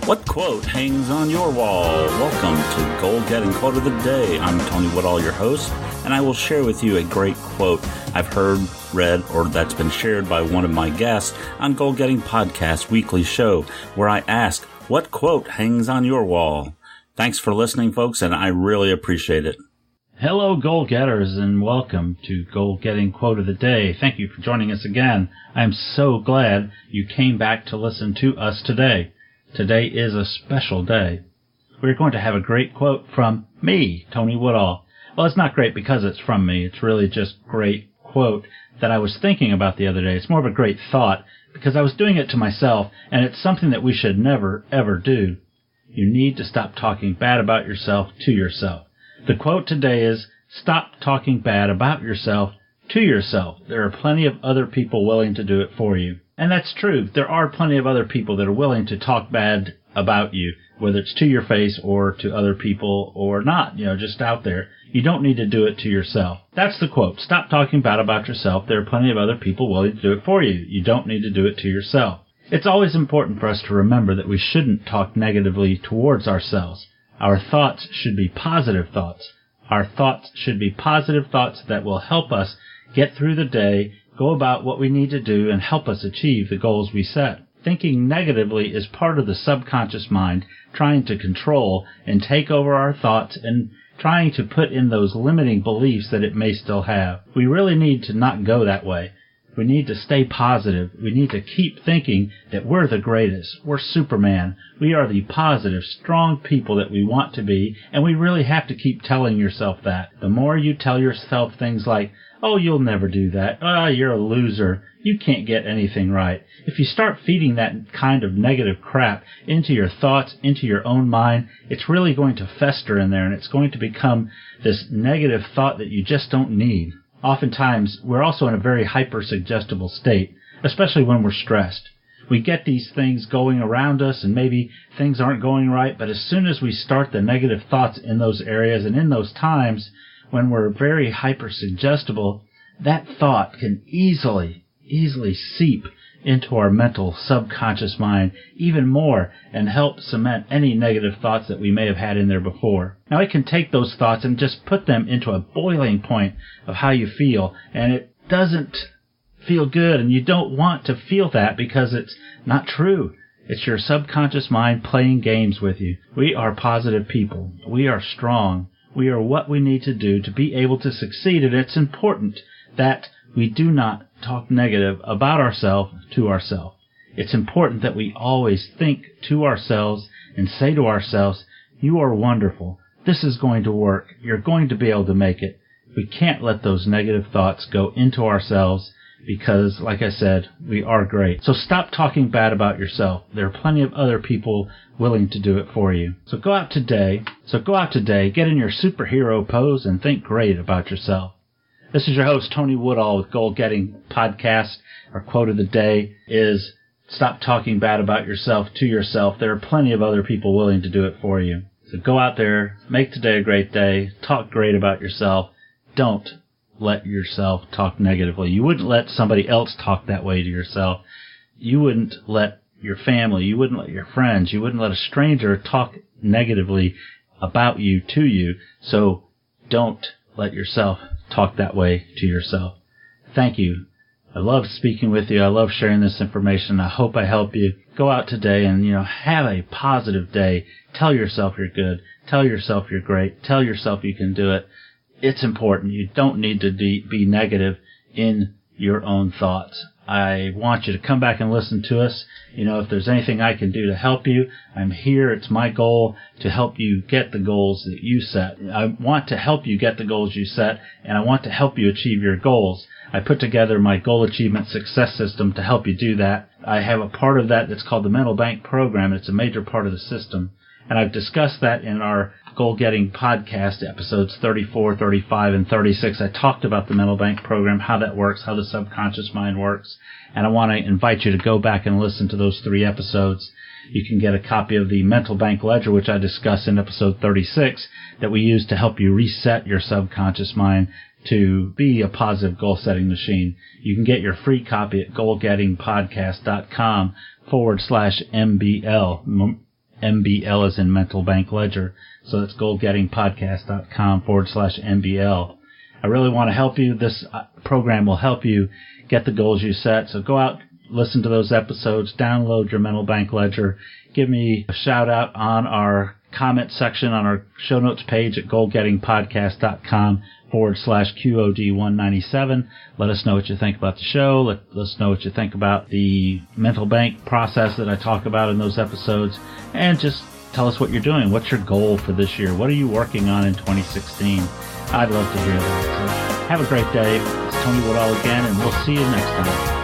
What quote hangs on your wall? Welcome to Goal Getting Quote of the Day. I'm Tony Woodall, your host, and I will share with you a great quote I've heard, read, or that's been shared by one of my guests on Goal Getting Podcast weekly show, where I ask, what quote hangs on your wall? Thanks for listening, folks, and I really appreciate it. Hello, goal getters, and welcome to Goal Getting Quote of the Day. Thank you for joining us again. I'm so glad you came back to listen to us today. Today is a special day. We're going to have a great quote from me, Tony Woodall. Well, it's not great because it's from me. It's really just great quote that I was thinking about the other day. It's more of a great thought because I was doing it to myself, and it's something that we should never, ever do. You need to stop talking bad about yourself to yourself. The quote today is, stop talking bad about yourself to yourself. There are plenty of other people willing to do it for you. And that's true. There are plenty of other people that are willing to talk bad about you, whether it's to your face or to other people or not, just out there. You don't need to do it to yourself. That's the quote. Stop talking bad about yourself. There are plenty of other people willing to do it for you. You don't need to do it to yourself. It's always important for us to remember that we shouldn't talk negatively towards ourselves. Our thoughts should be positive thoughts. Our thoughts should be positive thoughts that will help us get through the day, go about what we need to do, and help us achieve the goals we set. Thinking negatively is part of the subconscious mind trying to control and take over our thoughts and trying to put in those limiting beliefs that it may still have. We really need to not go that way. We need to stay positive. We need to keep thinking that we're the greatest. We're Superman. We are the positive, strong people that we want to be, and we really have to keep telling yourself that. The more you tell yourself things like, oh, you'll never do that. You're a loser. You can't get anything right. If you start feeding that kind of negative crap into your thoughts, into your own mind, it's really going to fester in there, and it's going to become this negative thought that you just don't need. Oftentimes, we're also in a very hyper-suggestible state, especially when we're stressed. We get these things going around us, and maybe things aren't going right, but as soon as we start the negative thoughts in those areas and in those times when we're very hyper-suggestible, that thought can easily seep into our mental subconscious mind even more and help cement any negative thoughts that we may have had in there before. Now, it can take those thoughts and just put them into a boiling point of how you feel, and it doesn't feel good, and you don't want to feel that because it's not true. It's your subconscious mind playing games with you. We are positive people. We are strong. We are what we need to do to be able to succeed, and it's important that we do not talk negative about ourselves to ourselves. It's important that we always think to ourselves and say to ourselves, you are wonderful. This is going to work. You're going to be able to make it. We can't let those negative thoughts go into ourselves because, like I said, we are great. So stop talking bad about yourself. There are plenty of other people willing to do it for you. So go out today, get in your superhero pose and think great about yourself. This is your host, Tony Woodall, with Goal Getting Podcast. Our quote of the day is, stop talking bad about yourself to yourself. There are plenty of other people willing to do it for you. So go out there, make today a great day, talk great about yourself. Don't let yourself talk negatively. You wouldn't let somebody else talk that way to yourself. You wouldn't let your family, you wouldn't let your friends, you wouldn't let a stranger talk negatively about you to you. So don't let yourself talk that way to yourself. Thank you. I love speaking with you. I love sharing this information. I hope I help you. Go out today and, have a positive day. Tell yourself you're good. Tell yourself you're great. Tell yourself you can do it. It's important. You don't need to be negative in your own thoughts. I want you to come back and listen to us. If there's anything I can do to help you, I'm here. It's my goal to help you get the goals that you set. I want to help you get the goals you set, and I want to help you achieve your goals. I put together my goal achievement success system to help you do that. I have a part of that that's called the Mental Bank Program. It's a major part of the system. And I've discussed that in our Goal Getting Podcast, episodes 34, 35, and 36. I talked about the Mental Bank Program, how that works, how the subconscious mind works. And I want to invite you to go back and listen to those 3 episodes. You can get a copy of the Mental Bank Ledger, which I discuss in episode 36, that we use to help you reset your subconscious mind to be a positive goal-setting machine. You can get your free copy at goalgettingpodcast.com/MBL. MBL as in mental bank ledger. So that's goalgettingpodcast.com/MBL. I really want to help you. This program will help you get the goals you set. So go out, listen to those episodes, download your mental bank ledger, give me a shout out on our comment section on our show notes page at goalgettingpodcast.com/QOD-197. Let us know what you think about the show. Let us know what you think about the mental bank process that I talk about in those episodes. And just tell us what you're doing. What's your goal for this year? What are you working on in 2016? I'd love to hear that. So have a great day. It's Tony Woodall again, and we'll see you next time.